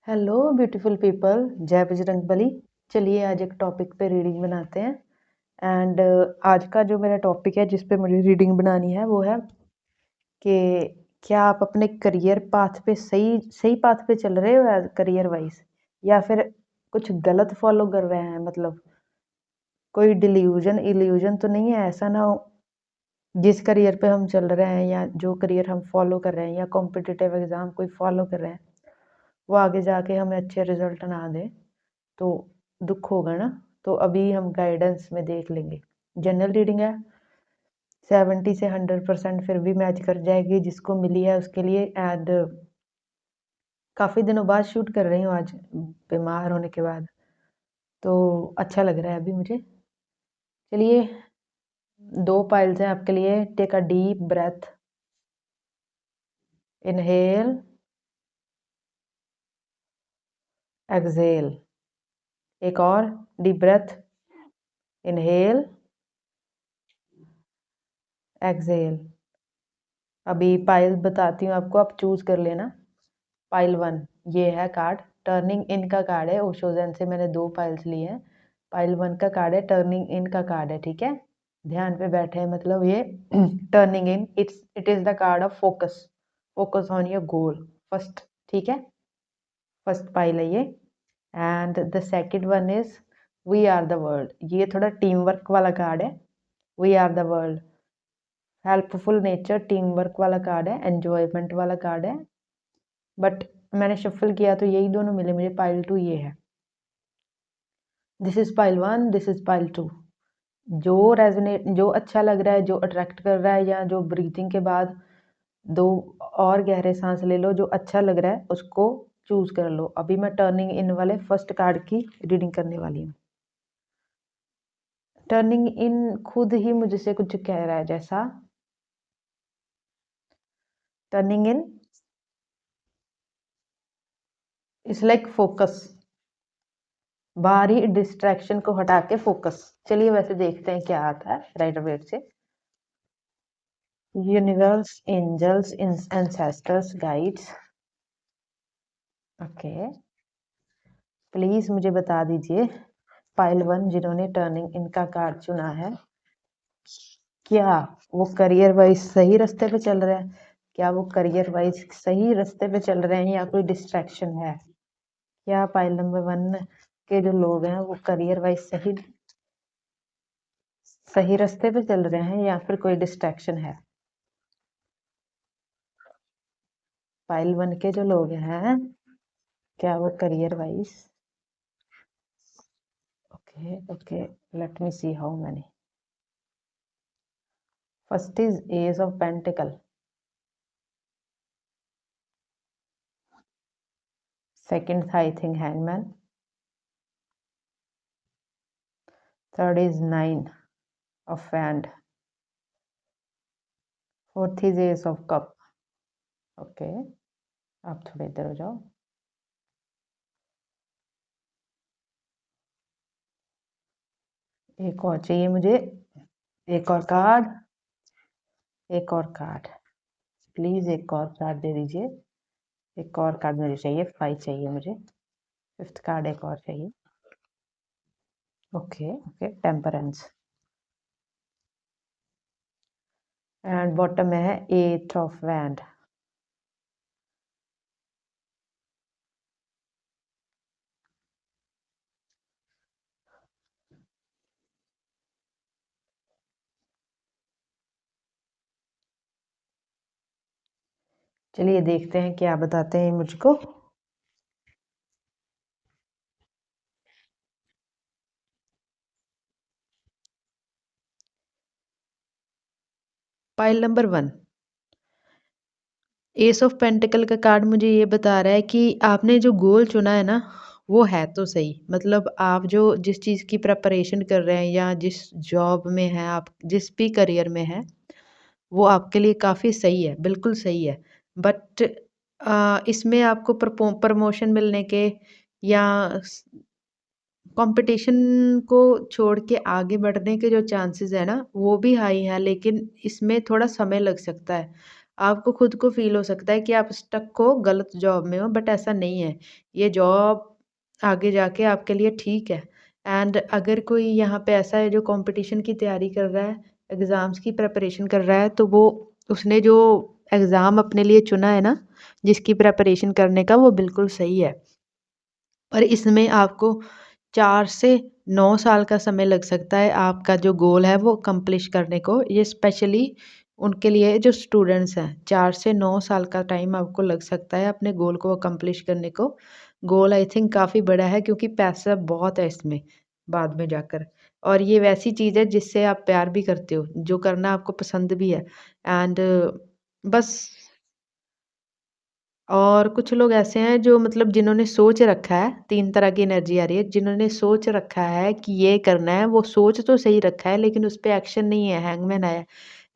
Hello beautiful people, जय बजरंगबली। चलिए आज एक टॉपिक पे रीडिंग बनाते हैं। एंड आज का जो मेरा टॉपिक है जिस पे मुझे रीडिंग बनानी है वो है कि क्या आप अपने करियर पाथ पे सही सही पाथ पे चल रहे हो करियर वाइज, या फिर कुछ गलत फॉलो कर रहे हैं। मतलब कोई डिल्यूजन इल्यूजन तो नहीं है, ऐसा ना हो जिस करियर पे हम चल रहे हैं या जो करियर हम फॉलो कर रहे हैं या कॉम्पिटिटिव एग्ज़ाम कोई फॉलो कर रहे हैं वो आगे जाके हमें अच्छे रिजल्ट ना दे तो दुख होगा ना। तो अभी हम गाइडेंस में देख लेंगे। जनरल रीडिंग है, 70 से 100% फिर भी मैच कर जाएगी जिसको मिली है उसके लिए। एंड काफ़ी दिनों बाद शूट कर रही हूँ आज, बीमार होने के बाद, तो अच्छा लग रहा है अभी मुझे। चलिए 2 पाइल्स हैं आपके लिए। Take a deep breath, inhale, exhale. एक और डीप ब्रेथ, इनहेल, एक्सहेल। अभी पाइल बताती हूँ आपको, आप चूज कर लेना। पाइल 1 ये है कार्ड, टर्निंग इन का कार्ड है। ओशोजन से मैंने 2 पाइल्स लिए हैं। पाइल 1 का कार्ड है, टर्निंग इन का कार्ड है, ठीक है। ध्यान पे बैठे हैं, मतलब ये turning in, it is the card of focus. Focus on your goal first, ठीक है। फर्स्ट पाइल है ये। And the second one is we are the world. ये थोड़ा टीम वर्क वाला कार्ड है। We are the world, helpful nature, team work वाला card है, एंजॉयमेंट वाला कार्ड है। बट मैंने शफल किया तो यही दोनों मिले मुझे। पाइल 2 ये है। This is pile 1, this is pile 2। जो रेजोनेट, जो अच्छा लग रहा है, जो अट्रैक्ट कर रहा है, या जो ब्रीथिंग के बाद 2 और गहरे सांस ले लो, जो अच्छा लग रहा है उसको चूज कर लो। अभी मैं टर्निंग इन वाले फर्स्ट कार्ड की रीडिंग करने वाली हूँ। टर्निंग इन खुद ही मुझसे कुछ कह रहा है, जैसा turning in is like focus, बाहरी डिस्ट्रैक्शन को हटा के फोकस। चलिए वैसे देखते हैं क्या आता है राइडर वेट से। Universe, angels, ancestors, guides. Okay, please मुझे बता दीजिए पाइल 1 जिन्होंने टर्निंग इनका कार्ड चुना है, क्या वो करियर वाइज सही रास्ते पे चल रहे हैं? क्या वो करियर वाइज सही रास्ते पे चल रहे हैं या कोई डिस्ट्रैक्शन है? क्या पाइल नंबर 1 के जो लोग हैं वो करियर वाइज सही सही रास्ते पे चल रहे हैं या फिर कोई डिस्ट्रैक्शन है? पाइल 1 के जो लोग हैं, क्या वो career wise, okay, let me see how many. First is Ace of Pentacle, second I think Hangman, third is 9 of Wand, fourth is Ace of Cup. Okay, आप थोड़ा इधर हो जाओ। एक और चाहिए मुझे, एक और कार्ड, एक और कार्ड, प्लीज एक और कार्ड दे दीजिए। एक और कार्ड मुझे चाहिए, 5 चाहिए मुझे। 5th कार्ड एक और चाहिए। Okay okay, temperance. And bottom में है 8 ऑफ वैंड। चलिए देखते हैं क्या बताते हैं मुझको। Pile number 1, S of pentacle का कार्ड मुझे ये बता रहा है कि आपने जो गोल चुना है ना वो है तो सही। मतलब आप जो जिस चीज़ की प्रिपरेशन कर रहे हैं या जिस जॉब में हैं, आप जिस भी करियर में हैं, वो आपके लिए काफ़ी सही है, बिल्कुल सही है। बट इसमें आपको प्रमोशन मिलने के या कंपटीशन को छोड़ के आगे बढ़ने के जो चांसेस है ना वो भी हाई है, लेकिन इसमें थोड़ा समय लग सकता है। आपको खुद को फ़ील हो सकता है कि आप स्टक हो, गलत जॉब में हो, बट ऐसा नहीं है। ये जॉब आगे जाके आपके लिए ठीक है। एंड अगर कोई यहाँ पे ऐसा है जो कॉम्पिटिशन की तैयारी कर रहा है, एग्ज़ाम्स की प्रिपरेशन कर रहा है, तो वो उसने जो एग्ज़ाम अपने लिए चुना है ना, जिसकी प्रिपरेशन करने का, वो बिल्कुल सही है। पर इसमें आपको 4 से 9 साल का समय लग सकता है आपका जो गोल है वो अकम्प्लिश करने को। ये स्पेशली उनके लिए है जो स्टूडेंट्स हैं। 4 से 9 साल का टाइम आपको लग सकता है अपने गोल को अकम्प्लिश करने को। गोल आई थिंक काफ़ी बड़ा है क्योंकि पैसा बहुत है इसमें बाद में जाकर। और ये वैसी चीज़ है जिससे आप प्यार भी करते हो, जो करना आपको पसंद भी है। एंड बस और कुछ लोग ऐसे हैं जो मतलब जिन्होंने सोच रखा है 3 तरह की एनर्जी आ रही है, जिन्होंने सोच रखा है कि ये करना है, वो सोच तो सही रखा है लेकिन उस पे एक्शन नहीं है, हैंगमैन आया।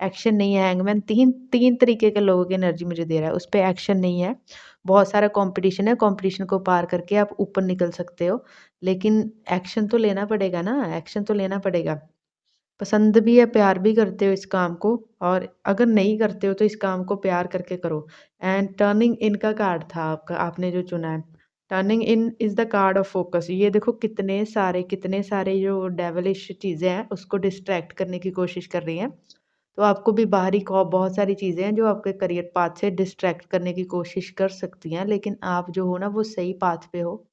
एक्शन नहीं है, हैंगमैन 3 तरीके के लोगों की एनर्जी मुझे दे रहा है, उस पे एक्शन नहीं है। बहुत सारा कॉम्पिटिशन है, कॉम्पिटिशन को पार करके आप ऊपर निकल सकते हो, लेकिन एक्शन तो लेना पड़ेगा ना, एक्शन तो लेना पड़ेगा। पसंद भी है, प्यार भी करते हो इस काम को और अगर नहीं करते हो तो इस काम को प्यार करके करो। एंड टर्निंग इन का कार्ड था आपका, आपने जो चुना है। Turning in is the card of focus. ये देखो कितने सारे जो डेविलिश चीज़ें हैं उसको डिस्ट्रैक्ट करने की कोशिश कर रही हैं। तो आपको भी बाहरी खौफ बहुत सारी चीज़ें हैं जो आपके करियर पाथ से डिस्ट्रैक्ट करने की कोशिश कर सकती हैं, लेकिन आप जो हो ना वो सही पाथ पे हो।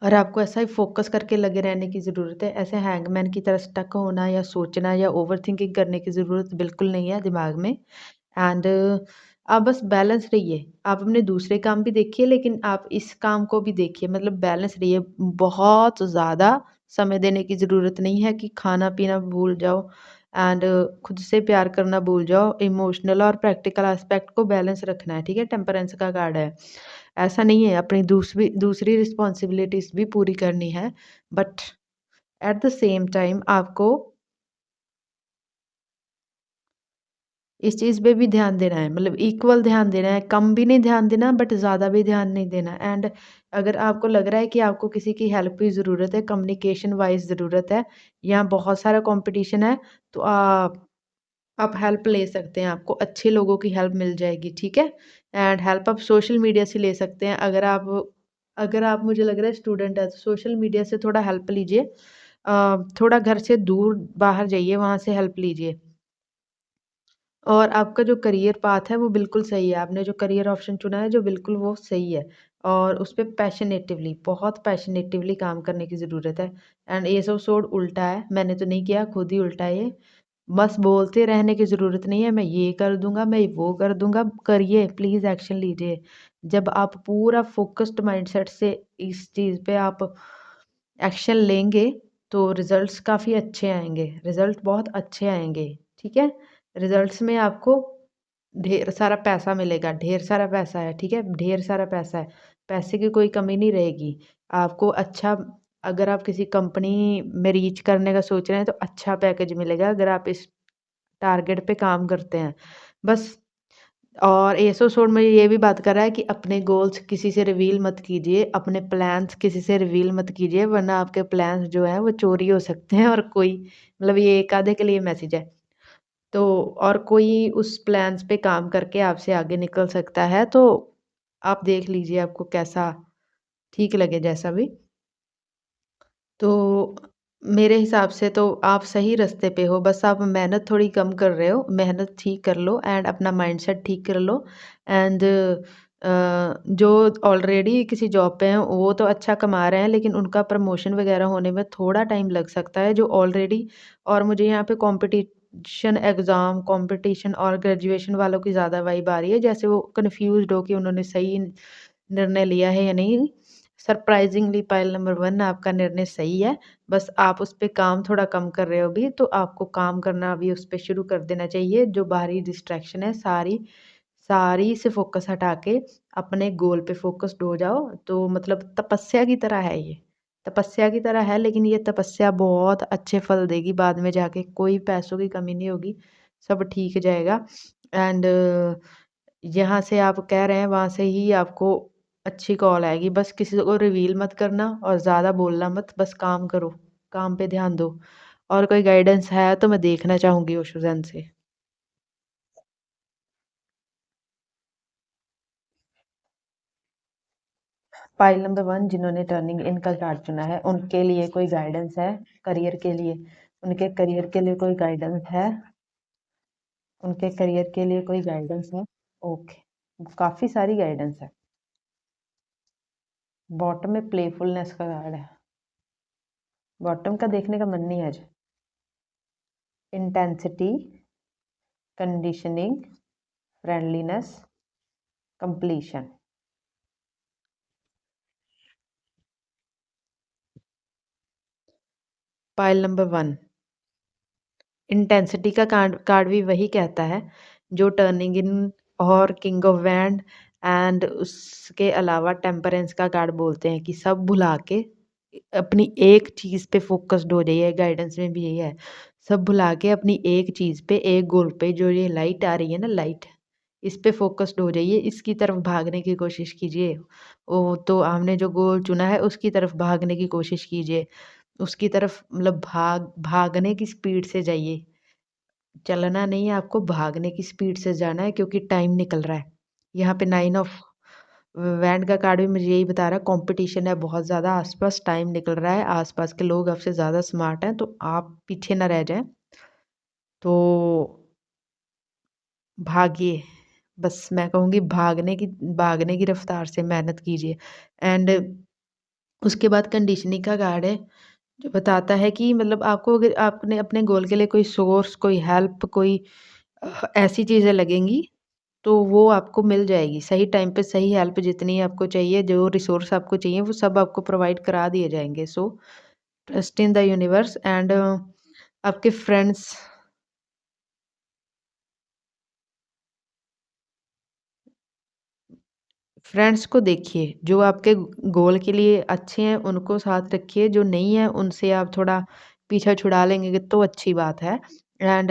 और आपको ऐसा ही फ़ोकस करके लगे रहने की ज़रूरत है। ऐसे हैंगमैन की तरह स्टक होना या सोचना या ओवरथिंकिंग करने की ज़रूरत बिल्कुल नहीं है दिमाग में। एंड आप बस बैलेंस रहिए। आप अपने दूसरे काम भी देखिए लेकिन आप इस काम को भी देखिए, मतलब बैलेंस रहिए। बहुत ज़्यादा समय देने की ज़रूरत नहीं है कि खाना-पीना भूल जाओ एंड खुद से प्यार करना भूल जाओ। इमोशनल और प्रैक्टिकल एस्पेक्ट को बैलेंस रखना है, ठीक है? टेम्परेंस का कार्ड है। ऐसा नहीं है, अपनी दूसरी दूसरी रिस्पॉन्सिबिलिटीज़ भी पूरी करनी है, but at the same time आपको इस चीज़ पे भी ध्यान देना है, मतलब इक्वल ध्यान देना है, कम भी नहीं ध्यान देना बट ज़्यादा भी ध्यान नहीं देना। एंड अगर आपको लग रहा है कि आपको किसी की हेल्प की ज़रूरत है, कम्युनिकेशन वाइज़ ज़रूरत है या बहुत सारा कॉम्पिटिशन है, तो आप हेल्प ले सकते हैं, आपको अच्छे लोगों की हेल्प मिल जाएगी, ठीक है? एंड हेल्प आप सोशल मीडिया से ले सकते हैं। अगर आप मुझे लग रहा है स्टूडेंट है, तो सोशल मीडिया से थोड़ा हेल्प लीजिए। थोड़ा घर से दूर बाहर जाइए, वहाँ से हेल्प लीजिए। और आपका जो करियर पाथ है वो बिल्कुल सही है। आपने जो करियर ऑप्शन चुना है जो बिल्कुल वो सही है और उस पे बहुत पैशनेटिवली काम करने की ज़रूरत है। एंड एस ऑफ सोर्ड उल्टा है, मैंने तो नहीं किया, खुद ही उल्टा है ये। बस बोलते रहने की ज़रूरत नहीं है, मैं ये कर दूँगा, मैं वो कर दूँगा, करिए प्लीज़ एक्शन लीजिए। जब आप पूरा फ़ोकस्ड माइंडसेट से इस चीज़ पे आप एक्शन लेंगे, तो रिज़ल्ट्स काफ़ी अच्छे आएँगे, रिज़ल्ट बहुत अच्छे आएँगे, ठीक है? रिज़ल्ट्स में आपको ढेर सारा पैसा मिलेगा, ढेर सारा पैसा है, ठीक है? ढेर सारा पैसा है, पैसे की कोई कमी नहीं रहेगी। आपको अच्छा अगर आप किसी कंपनी में रीच करने का सोच रहे हैं, तो अच्छा पैकेज मिलेगा अगर आप इस टारगेट पे काम करते हैं। बस और एसो शोड में ये भी बात कर रहा है कि अपने गोल्स किसी से रिवील मत कीजिए, अपने प्लान्स किसी से रिवील मत कीजिए वरना आपके प्लान्स जो हैं वो चोरी हो सकते हैं और कोई मतलब ये एक आधे के लिए मैसेज है। तो और कोई उस प्लान्स पे काम करके आपसे आगे निकल सकता है, तो आप देख लीजिए आपको कैसा ठीक लगे जैसा भी। तो मेरे हिसाब से तो आप सही रास्ते पे हो, बस आप मेहनत थोड़ी कम कर रहे हो, मेहनत ठीक कर लो एंड अपना माइंडसेट ठीक कर लो एंड जो ऑलरेडी किसी जॉब पे हैं, वो तो अच्छा कमा रहे हैं, लेकिन उनका प्रमोशन वगैरह होने में थोड़ा टाइम लग सकता है, जो ऑलरेडी और मुझे यहाँ पे कॉम्पिटिशन और ग्रेजुएशन वालों की ज़्यादा वाइब आ रही है, जैसे वो कन्फ्यूज़्ड हो कि उन्होंने सही निर्णय लिया है या नहीं। सरप्राइज़िंगली पाइल नंबर 1 आपका निर्णय सही है, बस आप उस पे काम थोड़ा कम कर रहे हो अभी, तो आपको काम करना अभी उस पे शुरू कर देना चाहिए। जो बाहरी डिस्ट्रैक्शन है सारी सारी से फ़ोकस हटा के अपने गोल पे फ़ोकस्ड हो जाओ, तो मतलब तपस्या की तरह है ये। तपस्या की तरह है लेकिन ये तपस्या बहुत अच्छे फल देगी बाद में जाके, कोई पैसों की कमी नहीं होगी, सब ठीक जाएगा एंड यहाँ से आप कह रहे हैं वहाँ से ही आपको अच्छी कॉल आएगी। बस किसी को रिवील मत करना और ज़्यादा बोलना मत, बस काम करो, काम पे ध्यान दो। और कोई गाइडेंस है तो मैं देखना चाहूँगी ओशो ज़ेन से। पाइल नंबर 1 जिन्होंने टर्निंग इन का कार्ड चुना है उनके लिए कोई गाइडेंस है करियर के लिए? उनके करियर के लिए कोई गाइडेंस है? उनके करियर के लिए कोई गाइडेंस है? ओके, काफ़ी सारी गाइडेंस है। बॉटम में प्लेफुलनेस का कार्ड है। बॉटम का देखने का मन नहीं है आज। Intensity, conditioning, friendliness, completion. Pile number 1 intensity का कार्ड भी वही कहता है जो टर्निंग इन और किंग ऑफ वैंड एंड उसके अलावा टेम्परेंस का कार्ड बोलते हैं कि सब भुला के अपनी एक चीज़ पे फोकस्ड हो जाइए। गाइडेंस में भी यही है, सब भुला के अपनी एक चीज़ पे, एक गोल पे, जो ये लाइट आ रही है ना, लाइट, इस पे फोकस्ड हो जाइए, इसकी तरफ भागने की कोशिश कीजिए। वो तो आपने जो गोल चुना है उसकी तरफ भागने की कोशिश कीजिए, उसकी तरफ मतलब भागने की स्पीड से जाइए। चलना नहीं है आपको, भागने की स्पीड से जाना है क्योंकि टाइम निकल रहा है। यहाँ पे 9 ऑफ वैंड का कार्ड भी मुझे यही बता रहा है, कॉम्पिटिशन है बहुत ज़्यादा, आसपास टाइम निकल रहा है, आसपास के लोग आपसे ज़्यादा स्मार्ट हैं, तो आप पीछे ना रह जाएं। तो भागिए, बस मैं कहूँगी भागने की रफ्तार से मेहनत कीजिए। एंड उसके बाद कंडीशनिंग का कार्ड है जो बताता है कि मतलब आपको अगर आपने अपने गोल के लिए कोई सोर्स, कोई हेल्प, कोई ऐसी चीज़ें लगेंगी तो वो आपको मिल जाएगी सही टाइम पे। सही हेल्प जितनी आपको चाहिए, जो रिसोर्स आपको चाहिए, वो सब आपको प्रोवाइड करा दिए जाएंगे। So trust in the universe and आपके फ्रेंड्स को देखिए, जो आपके गोल के लिए अच्छे हैं उनको साथ रखिए, जो नहीं है उनसे आप थोड़ा पीछा छुड़ा लेंगे तो अच्छी बात है। एंड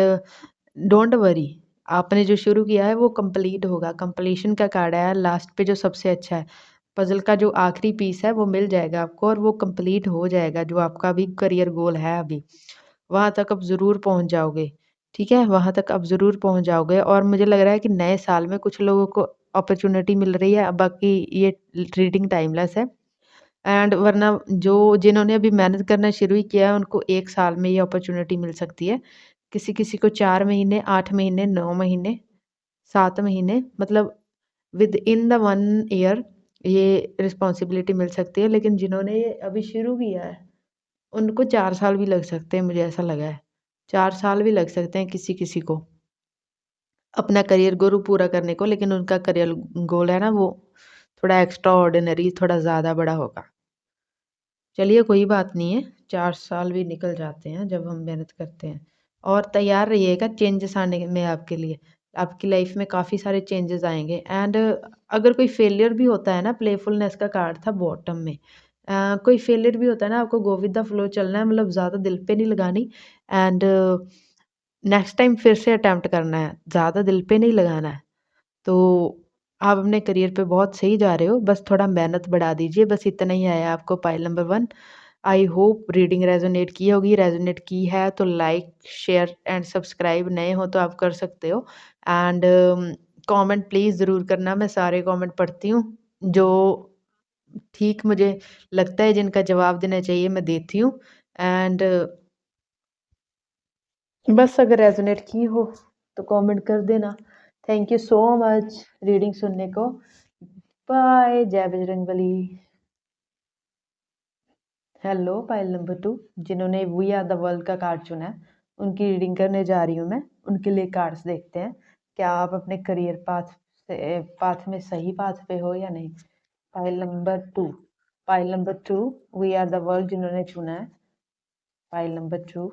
डोंट वरी, आपने जो शुरू किया है वो कंप्लीट होगा। कंप्लीशन का कार्ड है लास्ट पे जो सबसे अच्छा है। पजल का जो आखिरी पीस है वो मिल जाएगा आपको और वो कंप्लीट हो जाएगा। जो आपका अभी करियर गोल है अभी, वहाँ तक आप ज़रूर पहुँच जाओगे। ठीक है? वहाँ तक आप ज़रूर पहुँच जाओगे और मुझे लग रहा है कि नए साल में कुछ लोगों को अपॉर्च्युनिटी मिल रही है, बाकी ये रीडिंग टाइमलेस है। एंड वरना जो जिन्होंने अभी मेहनत करना शुरू ही किया है उनको 1 साल में ये अपॉर्च्युनिटी मिल सकती है। किसी-किसी को 4 महीने, 8 महीने, 9 महीने, 7 महीने, मतलब विद इन द 1 ईयर ये रिस्पॉन्सिबिलिटी मिल सकती है। लेकिन जिन्होंने ये अभी शुरू किया है उनको 4 साल भी लग सकते हैं, मुझे ऐसा लगा है। 4 साल भी लग सकते हैं किसी-किसी को अपना करियर गोल पूरा करने को, लेकिन उनका करियर गोल है ना वो थोड़ा एक्स्ट्रा ऑर्डिनरी, थोड़ा ज़्यादा बड़ा होगा। चलिए कोई बात नहीं है, 4 साल भी निकल जाते हैं जब हम मेहनत करते हैं। और तैयार रहिएगा चेंजेस आने में आपके लिए। आपकी लाइफ में काफ़ी सारे चेंजेस आएँगे एंड अगर कोई फेलियर भी होता है ना, प्लेफुलनेस का कार्ड था बॉटम में। कोई फेलियर भी होता है ना, आपको गो विद द फ्लो चलना है, मतलब ज़्यादा दिल पे नहीं लगानी एंड नेक्स्ट टाइम फिर से अटेम्प्ट करना है, ज़्यादा दिल पे नहीं लगाना है। तो आप अपने करियर पे बहुत सही जा रहे हो, बस थोड़ा मेहनत बढ़ा दीजिए, बस इतना ही आया आपको pile number 1। I hope reading resonate की होगी, रेजोनेट की है तो लाइक, शेयर एंड सब्सक्राइब, नए हो तो आप कर सकते हो। एंड कमेंट प्लीज़ ज़रूर करना, मैं सारे कमेंट पढ़ती हूँ। जो ठीक मुझे लगता है जिनका जवाब देना चाहिए मैं देती हूँ। एंड बस अगर रेजोनेट की हो तो कमेंट कर देना। Thank you so much reading सुनने को। बाय, जय बजरंगबली। हेलो पाइल नंबर 2 जिन्होंने वी आर द वर्ल्ड का कार्ड चुना है उनकी रीडिंग करने जा रही हूँ मैं। उनके लिए कार्ड्स देखते हैं, क्या आप अपने करियर पाथ में सही पाथ पे हो या नहीं। Pile number 2, pile number 2 we are the world जिन्होंने चुना है। पाइल नंबर 2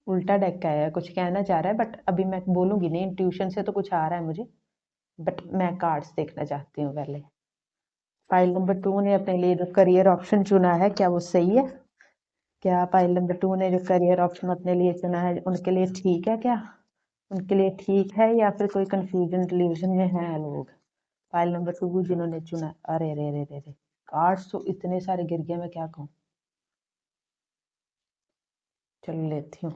उल्टा डेक का है, कुछ कहना चाह रहा है बट अभी मैं बोलूँगी नहीं, ट्यूशन से तो कुछ आ रहा है मुझे, बट मैं कार्ड्स देखना चाहती हूँ पहले। फाइल नंबर 2 ने अपने लिए जो करियर ऑप्शन चुना है क्या वो सही है? क्या फाइल नंबर 2 ने जो करियर ऑप्शन अपने लिए चुना है उनके लिए ठीक है क्या? उनके लिए ठीक है या फिर कोई कंफ्यूजन डिल्यूजन में है लोग? फाइल नंबर 2 जिन्होंने चुना, अरे रे रे रे रे, कार्ड्स तो इतने सारे गिर गए, मैं क्या कहूँ। चलो लेती हूँ।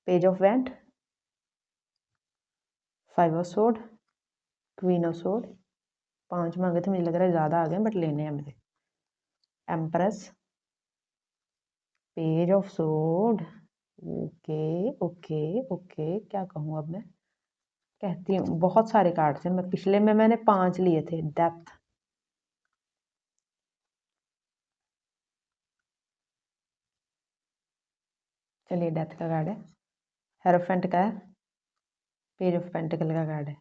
Page of wand, 5 of sword, queen of sword, 5 मांगे थे, मुझे लग रहा है ज़्यादा आ गए बट लेने हैं मुझे। एम्प्रेस, पेज ऑफ सोड, ओके ओके ओके, क्या कहूँ अब मैं, कहती हूँ बहुत सारे कार्ड थे। मैं पिछले में मैंने 5 लिए थे। डेप्थ, चलिए डेथ का कार्ड है। हेरोफेंट का है, पेज ऑफ पेंटिकल का कार्ड है।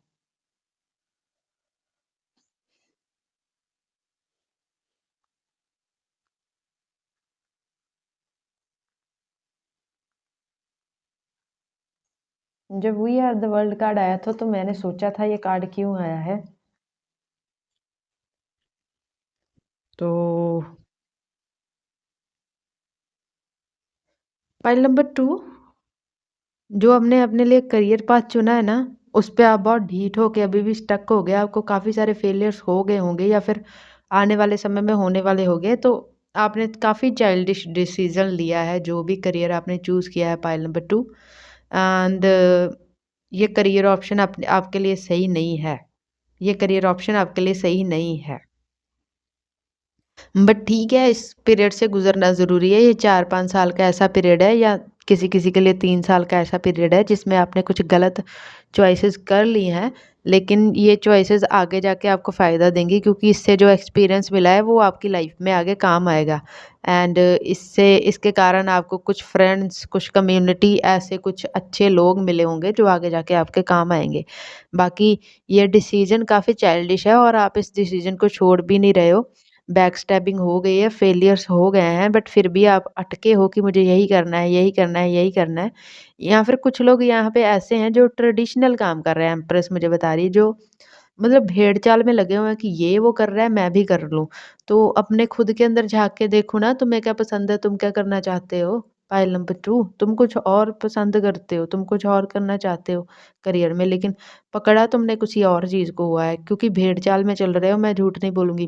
जब we are the world card आया था तो मैंने सोचा था ये कार्ड क्यों आया है, तो फाइल नंबर 2, जो हमने अपने लिए करियर पाथ चुना है ना, उस पे आप बहुत ढीठ हो के अभी भी स्टक हो गए, आपको काफ़ी सारे फेलियर्स हो गए होंगे या फिर आने वाले समय में होने वाले होंगे, तो आपने काफ़ी चाइल्डिश डिसीजन लिया है जो भी करियर आपने चूज़ किया है पाइल नंबर 2। एंड ये करियर ऑप्शन आपके लिए सही नहीं है, ये करियर ऑप्शन आपके लिए सही नहीं है। बट ठीक है, इस पीरियड से गुजरना ज़रूरी है। ये 4-5 साल का ऐसा पीरियड है, या किसी किसी के लिए 3 साल का ऐसा पीरियड है जिसमें आपने कुछ गलत चॉइसेस कर ली हैं, लेकिन ये चॉइसेस आगे जाके आपको फ़ायदा देंगी, क्योंकि इससे जो एक्सपीरियंस मिला है वो आपकी लाइफ में आगे काम आएगा। एंड इससे इसके कारण आपको कुछ फ्रेंड्स, कुछ कम्युनिटी, ऐसे कुछ अच्छे लोग मिले होंगे जो आगे जाके आपके काम आएंगे। बाकी ये डिसीजन काफ़ी चाइल्डिश है और आप इस डिसीजन को छोड़ भी नहीं रहे हो। बैकस्टैबिंग हो गई है, फेलियर्स हो गए हैं, बट फिर भी आप अटके हो कि मुझे यही करना है, यही करना है, यही करना है। या फिर कुछ लोग यहाँ पे ऐसे हैं जो ट्रेडिशनल काम कर रहे हैं, एम्प्रेस मुझे बता रही है, जो मतलब भेड़-चाल में लगे हुए हैं कि ये वो कर रहा है, मैं भी कर लूँ। तो अपने खुद के अंदर झाँक के देखो ना, तुम्हें क्या पसंद है, तुम क्या करना चाहते हो? पाइल नंबर 2, तुम कुछ और पसंद करते हो, तुम कुछ और करना चाहते हो करियर में, लेकिन पकड़ा तुमने किसी और चीज़ को हुआ है, क्योंकि भेड़-चाल में चल रहे हो, मैं झूठ नहीं बोलूँगी।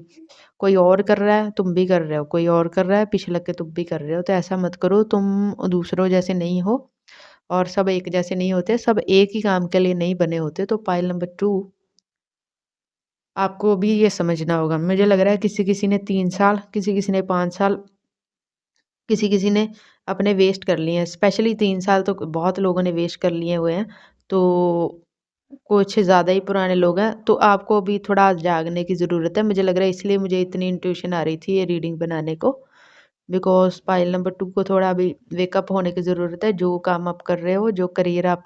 कोई और कर रहा है, तुम भी कर रहे हो, कोई और कर रहा है, पीछे लग के तुम भी कर रहे हो, तो ऐसा मत करो, तुम दूसरों जैसे नहीं हो और सब एक जैसे नहीं होते, सब एक ही काम के लिए नहीं बने होते। तो पाइल नंबर 2, आपको भी ये समझना होगा। मुझे लग रहा है किसी-किसी ने 3 साल, किसी-किसी ने 5 साल, किसी-किसी ने अपने वेस्ट कर लिए हैं। स्पेशली 3 साल तो बहुत लोगों ने वेस्ट कर लिए हुए हैं, तो कुछ ज़्यादा ही पुराने लोग हैं, तो आपको अभी थोड़ा जागने की ज़रूरत है। मुझे लग रहा है इसलिए मुझे इतनी इंट्यूशन आ रही थी ये रीडिंग बनाने को, बिकॉज़ पाइल नंबर 2 को थोड़ा अभी वेकअप होने की ज़रूरत है। जो काम आप कर रहे हो, जो करियर आप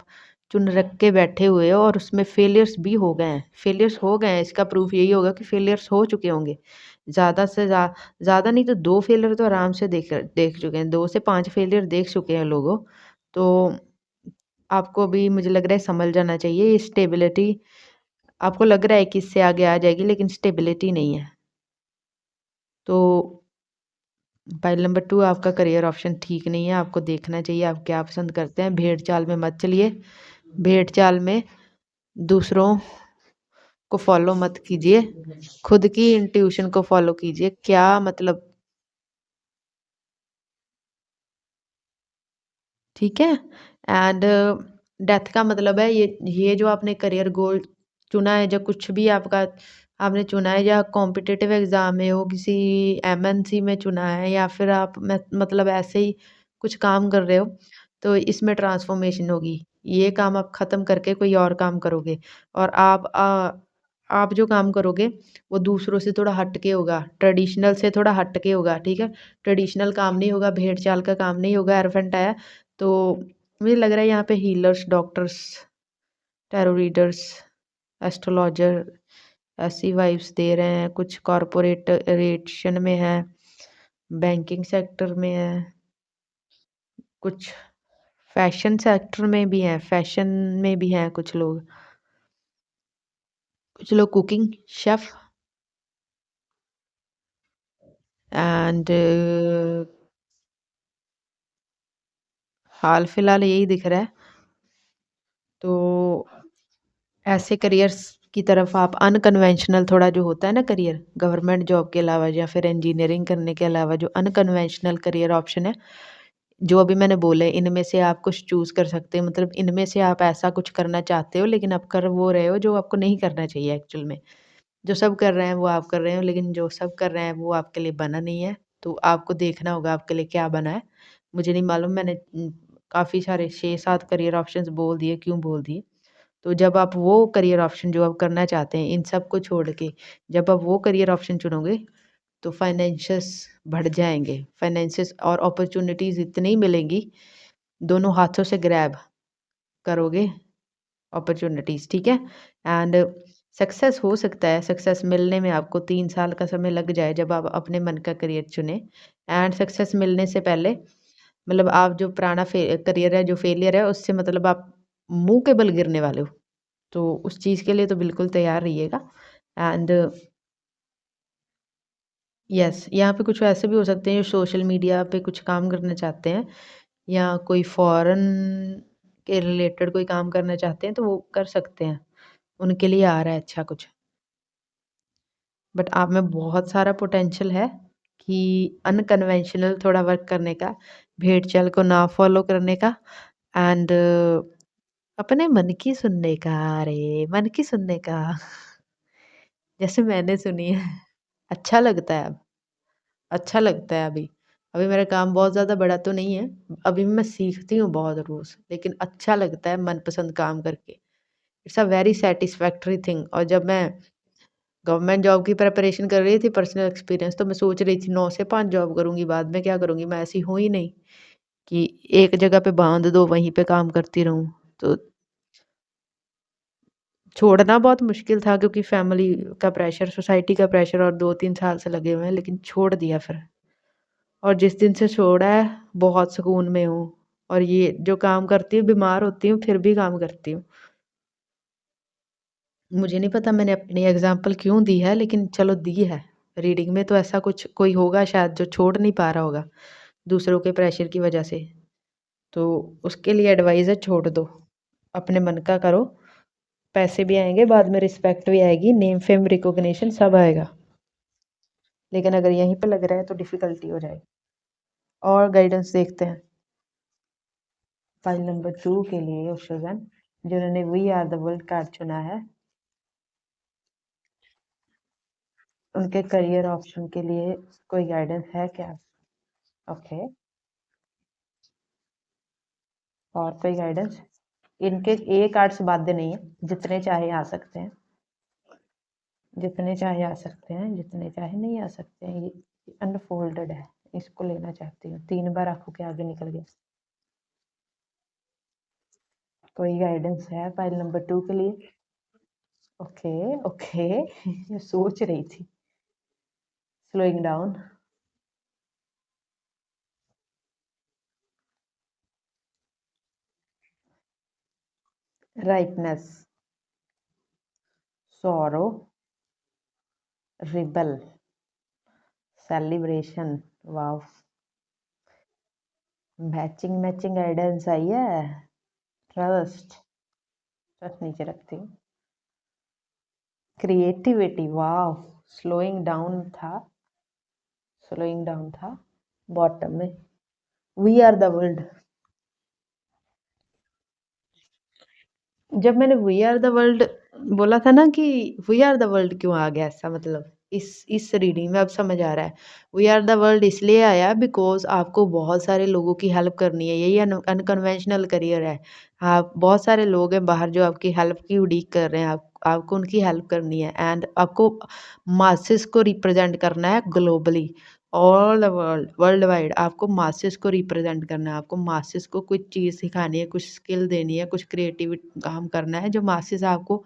चुन रख के बैठे हुए हो और उसमें फेलियर्स भी हो गए हैं। फेलियर्स हो गए हैं, इसका प्रूफ यही होगा कि फेलियर्स हो चुके होंगे। ज़्यादा से ज़्यादा नहीं तो 2 फेलियर तो आराम से देख देख चुके हैं, 2 से 5 फेलियर देख चुके हैं लोगों। तो आपको भी मुझे लग रहा है सँभल जाना चाहिए। ये स्टेबिलिटी आपको लग रहा है कि इससे आगे आ जाएगी, लेकिन स्टेबिलिटी नहीं है। तो फाइल नंबर 2, आपका करियर ऑप्शन ठीक नहीं है, आपको देखना चाहिए आप क्या पसंद करते हैं। भेड़-चाल में मत चलिए, भेड़-चाल में दूसरों को फ़ॉलो मत कीजिए, खुद की इंट्यूशन को फ़ॉलो कीजिए। क्या मतलब, ठीक है? एंड डेथ का मतलब है ये जो आपने करियर गोल चुना है, या कुछ भी आपका आपने चुना है, या कॉम्पिटिटिव एग्ज़ाम में हो, किसी एमएनसी में चुना है, या फिर आप मतलब ऐसे ही कुछ काम कर रहे हो, तो इसमें ट्रांसफ़ॉर्मेशन होगी। ये काम आप ख़त्म करके कोई और काम करोगे, और आप जो काम करोगे वो दूसरों से थोड़ा हट के होगा, ट्रेडिशनल से थोड़ा हट के होगा, ठीक है? ट्रेडिशनल काम नहीं होगा, भेड़-चाल का काम नहीं होगा। एरोफेंट आया, तो मुझे लग रहा है यहाँ पे healers, doctors, tarot readers, astrologer ऐसी वाइब्स दे रहे हैं। कुछ कॉर्पोरेट रेशन में है, बैंकिंग सेक्टर में है, कुछ फैशन सेक्टर में भी हैं, फैशन में भी हैं कुछ लोग कुकिंग, शेफ़, एंड हाल-फिलहाल यही दिख रहा है। तो ऐसे करियर्स की तरफ आप अनकन्वेंशनल थोड़ा जो होता है ना करियर, गवर्नमेंट जॉब के अलावा या फिर इंजीनियरिंग करने के अलावा जो अनकन्वेंशनल करियर ऑप्शन है, जो अभी मैंने बोले, इनमें से आप कुछ चूज़ कर सकते हो। मतलब इनमें से आप ऐसा कुछ करना चाहते हो, लेकिन आप कर वो रहे हो जो आपको नहीं करना चाहिए एक्चुअल में। जो सब कर रहे हैं वो आप कर रहे हो, लेकिन जो सब कर रहे हैं वो आपके लिए बना नहीं है, तो आपको देखना होगा आपके लिए क्या बना है। मुझे नहीं मालूम, मैंने काफ़ी सारे 6-7 करियर ऑप्शंस बोल दिए, क्यों बोल दिए? तो जब आप वो करियर ऑप्शन जो आप करना चाहते हैं, इन सब को छोड़ के जब आप वो करियर ऑप्शन चुनोगे, तो फाइनेंशियस बढ़ जाएँगे। फाइनेंसेस और अपॉर्च्युनिटीज़ इतनी मिलेंगी, दोनों हाथों से ग्रैब करोगे अपॉर्च्युनिटीज़, ठीक है? एंड सक्सेस हो सकता है, सक्सेस मिलने में आपको 3 साल का समय लग जाए जब आप अपने मन का करियर चुनें। एंड सक्सेस मिलने से पहले मतलब आप जो पुराना करियर है, जो फेलियर है, उससे मतलब आप मुँह के बल गिरने वाले हो। तो उस चीज़ के लिए तो बिल्कुल तैयार रहिएगा। एंड यस, यहाँ पे कुछ ऐसे भी हो सकते हैं जो सोशल मीडिया पे कुछ काम करना चाहते हैं या कोई फ़ॉरेन के रिलेटेड कोई काम करना चाहते हैं, तो वो कर सकते हैं। उनके लिए आ रहा है अच्छा कुछ। बट आप में बहुत सारा पोटेंशियल है कि अनकन्वेंशनल थोड़ा वर्क करने का, भेड़-चाल को ना फ़ॉलो करने का एंड अपने मन की सुनने का, अरे! मन की सुनने का। जैसे मैंने सुनी है। अच्छा लगता है अब, अच्छा लगता है अभी। अभी मेरा काम बहुत ज़्यादा बड़ा तो नहीं है, अभी मैं सीखती हूँ बहुत रोज़, लेकिन अच्छा लगता है मनपसंद काम करके। It's a very satisfactory thing. और जब मैं गवर्नमेंट जॉब की प्रिपरेशन कर रही थी, पर्सनल एक्सपीरियंस, तो मैं सोच रही थी 9 से 5 जॉब करूँगी, बाद में क्या करूँगी? मैं ऐसी हूँ ही नहीं कि एक जगह पे बाँध दो, वहीं पे काम करती रहूँ। तो छोड़ना बहुत मुश्किल था क्योंकि फैमिली का प्रेशर, सोसाइटी का प्रेशर और 2-3 साल से लगे हुए हैं, लेकिन छोड़ दिया फिर। और जिस दिन से छोड़ा है, बहुत सुकून में हूँ। और ये जो काम करती हूँ, बीमार होती हूँ, फिर भी काम करती हूँ। मुझे नहीं पता मैंने अपनी एग्ज़ाम्पल क्यों दी है, लेकिन चलो दी है। रीडिंग में तो ऐसा कुछ कोई होगा शायद जो छोड़ नहीं पा रहा होगा, दूसरों के प्रेशर की वजह से। तो उसके लिए एडवाइस है, छोड़ दो। अपने मन का करो, पैसे भी आएँगे, बाद में रिस्पेक्ट भी आएगी, नेम, फेम, रिकॉग्निशन सब आएगा। लेकिन अगर यहीं पे लग रहा है तो डिफ़िकल्टी हो जाएगी। और गाइडेंस देखते हैं। फाइल नंबर 2 के लिए ओशोगन, जिन्होंने we are the world card चुना है, उनके करियर ऑप्शन के लिए कोई गाइडेंस है क्या? ओके, और कोई गाइडेंस? इनके ये कार्ड्स बाध्य नहीं है, जितने चाहे आ सकते हैं, जितने चाहे आ सकते हैं, जितने चाहे नहीं आ सकते हैं। ये अनफोल्डेड है, इसको लेना चाहती हूँ। 3 बार आँखों के आगे निकल गया। कोई गाइडेंस है फाइल नंबर 2 के लिए? Okay, okay. मैं सोच रही थी। Slowing down, rightness, sorrow, rebel, celebration. Wow! Matching matching guidance आई है। ट्रस्ट, ट्रस्ट नीचे रखती हूँ। Creativity, wow! स्लोइंग डाउन था, स्लोइंग डाउन था बॉटम में। We are the world. जब मैंने वी आर द वर्ल्ड बोला था ना कि वी आर द वर्ल्ड क्यों आ गया ऐसा, मतलब इस रीडिंग में अब समझ आ रहा है। वी आर द वर्ल्ड इसलिए आया बिकॉज़ आपको बहुत सारे लोगों की हेल्प करनी है, यही अनकन्वेंशनल करियर है। आप बहुत सारे लोग हैं बाहर जो आपकी हेल्प की उड़ीक कर रहे हैं, आपको उनकी हेल्प करनी है एंड आपको मासेस को रिप्रेजेंट करना है globally. All the world, world wide आपको मासेस को रिप्रेजेंट करना है, आपको मासेस को कुछ चीज़ सिखानी है, कुछ स्किल देनी है, कुछ क्रिएटिव काम करना है जो मासेस आपको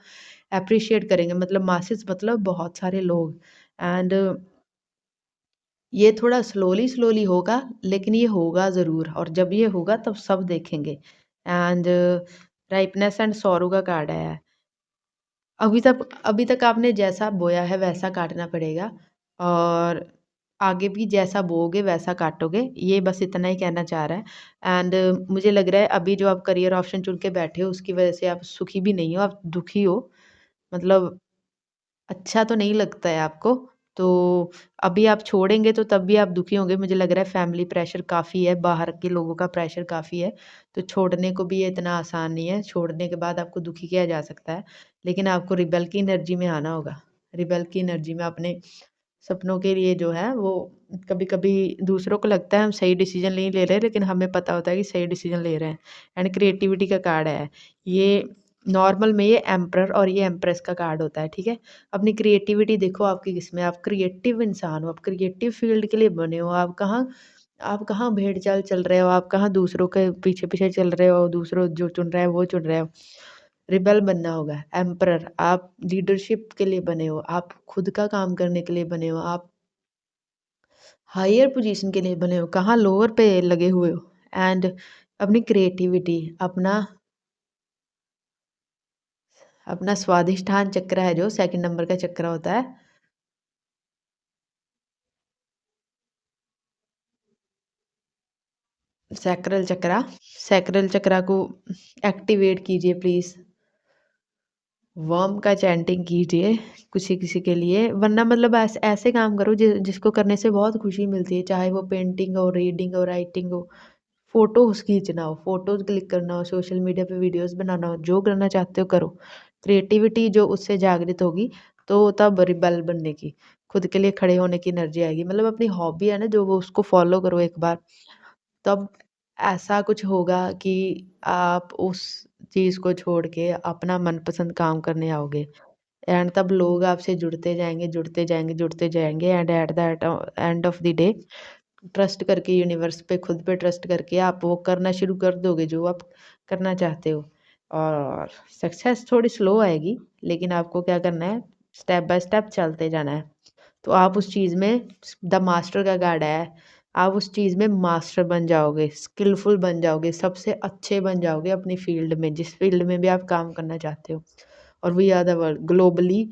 एप्रिशिएट करेंगे। मतलब मासेस मतलब बहुत सारे लोग। एंड ये थोड़ा स्लोली स्लोली होगा, लेकिन ये होगा ज़रूर, और जब ये होगा तब सब देखेंगे। एंड राइपनेस एंड सॉरो का कार्ड है। अभी तक आपने जैसा बोया है वैसा काटना पड़ेगा, और आगे भी जैसा बोओगे वैसा काटोगे, ये बस इतना ही कहना चाह रहा है। एंड मुझे लग रहा है अभी जो आप करियर ऑप्शन चुन के बैठे हो उसकी वजह से आप सुखी भी नहीं हो, आप दुखी हो। मतलब अच्छा तो नहीं लगता है आपको। तो अभी आप छोड़ेंगे तो तब भी आप दुखी होंगे, मुझे लग रहा है फैमिली प्रेशर काफ़ी है, बाहर के लोगों का प्रेशर काफ़ी है। तो छोड़ने को भी ये इतना आसान नहीं है, छोड़ने के बाद आपको दुखी किया जा सकता है, लेकिन आपको रिबेल की एनर्जी में आना होगा। रिबेल की एनर्जी में अपने सपनों के लिए जो है वो कभी कभी दूसरों को लगता है हम सही डिसीजन नहीं ले रहे, लेकिन हमें पता होता है कि सही डिसीजन ले रहे हैं। एंड क्रिएटिविटी का कार्ड है ये। नॉर्मल में ये एम्प्रर और ये एम्प्रेस का कार्ड होता है, ठीक है। अपनी क्रिएटिविटी देखो आपकी किसमें, आप क्रिएटिव इंसान हो, आप क्रिएटिव फील्ड के लिए बने हो। आप कहाँ भेड़ चाल चल रहे हो, आप कहाँ दूसरों के पीछे पीछे चल रहे हो, दूसरों जो चुन रहा है वो चुन रहे हो। रिबेल बनना होगा। एम्परर, आप लीडरशिप के लिए बने हो, आप खुद का काम करने के लिए बने हो, आप हायर पोजीशन के लिए बने हो, कहाँ लोअर पे लगे हुए हो। एंड अपनी क्रिएटिविटी, अपना अपना स्वादिष्ठान चक्र है जो सेकंड नंबर का चक्र होता है, सैक्रल चक्रा, सैक्रल चक्रा को एक्टिवेट कीजिए प्लीज़। वर्म का चैंटिंग कीजिए किसी किसी के लिए, वरना मतलब ऐसे ऐसे काम करो जिसको करने से बहुत खुशी मिलती है, चाहे वो पेंटिंग हो, रीडिंग हो, राइटिंग हो, फोटोज खींचना हो, फोटोज क्लिक करना हो, सोशल मीडिया पे वीडियोस बनाना हो, जो करना चाहते हो करो। क्रिएटिविटी जो उससे जागृत होगी तो तब रिबेल बनने की, खुद के लिए खड़े होने की एनर्जी आएगी। मतलब अपनी हॉबी है ना जो, वो उसको फॉलो करो एक बार, तब ऐसा कुछ होगा कि आप उस चीज़ को छोड़ के अपना मनपसंद काम करने आओगे। एंड तब लोग आपसे जुड़ते जाएंगे, जुड़ते जाएंगे, जुड़ते जाएंगे। And at the end of the day trust करके, यूनिवर्स पे, खुद पे ट्रस्ट करके आप वो करना शुरू कर दोगे जो आप करना चाहते हो। और सक्सेस थोड़ी स्लो आएगी, लेकिन आपको क्या करना है, स्टेप बाय स्टेप चलते जाना है। तो आप उस चीज़ में, द मास्टर का कार्ड है, आप उस चीज़ में मास्टर बन जाओगे, स्किलफुल बन जाओगे, सबसे अच्छे बन जाओगे अपनी फील्ड में, जिस फील्ड में भी आप काम करना चाहते हो। और we are the world, globally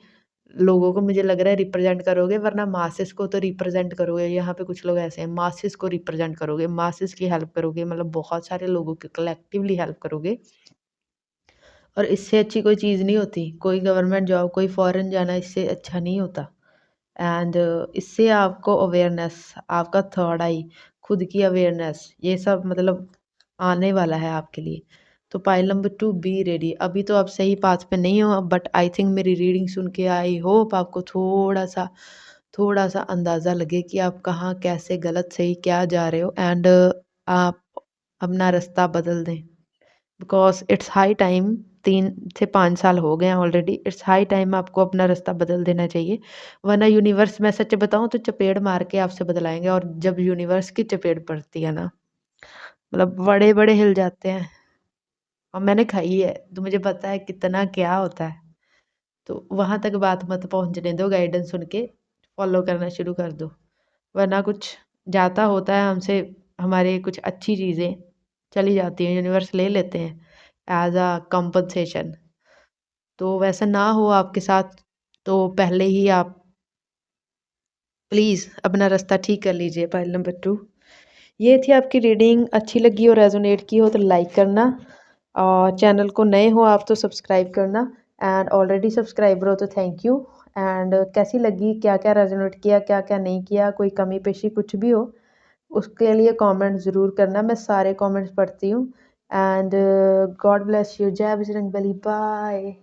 लोगों को मुझे लग रहा है रिप्रेजेंट करोगे, वरना मासेस को तो रिप्रेजेंट करोगे। यहाँ पे कुछ लोग ऐसे हैं, मासेस को रिप्रेजेंट करोगे, मासेस की हेल्प करोगे, मतलब बहुत सारे लोगों की कलेक्टिवली हेल्प करोगे। और इससे अच्छी कोई चीज़ नहीं होती, कोई गवर्नमेंट जॉब, कोई फॉरेन जाना इससे अच्छा नहीं होता। एंड इससे आपको अवेयरनेस, आपका थर्ड आई, खुद की अवेयरनेस, ये सब मतलब आने वाला है आपके लिए। तो पाइल नंबर 2, बी रेडी। अभी तो आप सही पाथ पे नहीं हो, बट आई थिंक मेरी रीडिंग सुन के आई होप आपको थोड़ा सा अंदाज़ा लगे कि आप कहाँ कैसे गलत सही क्या जा रहे हो। एंड आप अपना रास्ता बदल दें, बिकॉज इट्स हाई टाइम। 3 से 5 साल हो गए हैं ऑलरेडी, इट्स हाई टाइम आपको अपना रास्ता बदल देना चाहिए। वरना यूनिवर्स, मैं सच बताऊं तो चपेट मार के आपसे बदलाएंगे। और जब यूनिवर्स की चपेट पड़ती है ना, मतलब बड़े बड़े हिल जाते हैं। और मैंने खाई है तो मुझे पता है कितना क्या होता है। तो वहां तक बात मत पहुंचने दो, गाइडेंस सुन के फॉलो करना शुरू कर दो। वरना कुछ जाता होता है हमसे, हमारे कुछ अच्छी चीज़ें चली जाती हैं, यूनिवर्स ले लेते हैं एज अ कंपनसेशन। तो वैसा ना हो आपके साथ, तो पहले ही आप प्लीज़ अपना रास्ता ठीक कर लीजिए। पाइल नंबर 2, ये थी आपकी रीडिंग। अच्छी लगी और रेजोनेट की हो तो लाइक करना, और चैनल को नए हो आप तो सब्सक्राइब करना। एंड ऑलरेडी सब्सक्राइबर हो तो थैंक यू। एंड कैसी लगी, क्या क्या रेजोनेट किया, क्या क्या नहीं किया, कोई कमी पेशी कुछ भी हो, उसके लिए कमेंट ज़रूर करना, मैं सारे कमेंट्स पढ़ती हूँ। And God bless you. जय बजरंग बली। बाय।